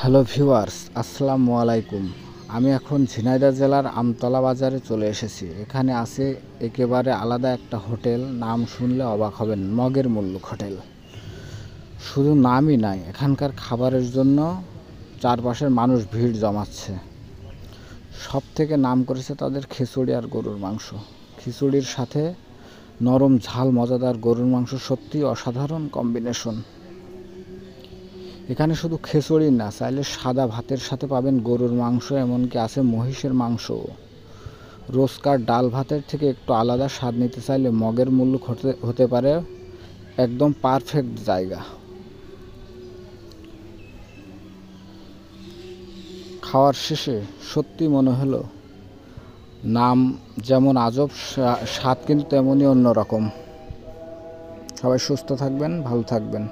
Hello viewers, আসসালামু আলাইকুম। আমি এখন ঝিনাইদহ জেলার আমতলা বাজারে চলে এসেছি। এখানে আছে একেবারে আলাদা একটা হোটেল, নাম শুনলে অবাক হবেন, মগের মুল্লুক হোটেল। শুধু নামই নয়, এখানকার খাবারের জন্য চারপাশের মানুষ ভিড় জমাচ্ছে। সব থেকে নাম করেছে তাদের খিচুড়ি আর গরুর মাংস। খিচুড়ির সাথে নরম ঝাল মজাদার গরুর মাংস সত্যি অসাধারণ কম্বিনেশন। এখানে শুধু খিচুড়ি না, চাইলে সাদা ভাতের সাথে পাবেন গরুর মাংস, এমনকি আছে মহিষের মাংসও। রোজকার ডাল ভাতের থেকে একটু আলাদা স্বাদ নিতে চাইলে মগের মুল্লুক হতে পারে একদম পারফেক্ট জায়গা। খাওয়ার শেষে সত্যি মনে হলো নাম যেমন আজব, স্বাদ কিন্তু তেমনই অন্যরকম। সবাই সুস্থ থাকবেন, ভালো থাকবেন।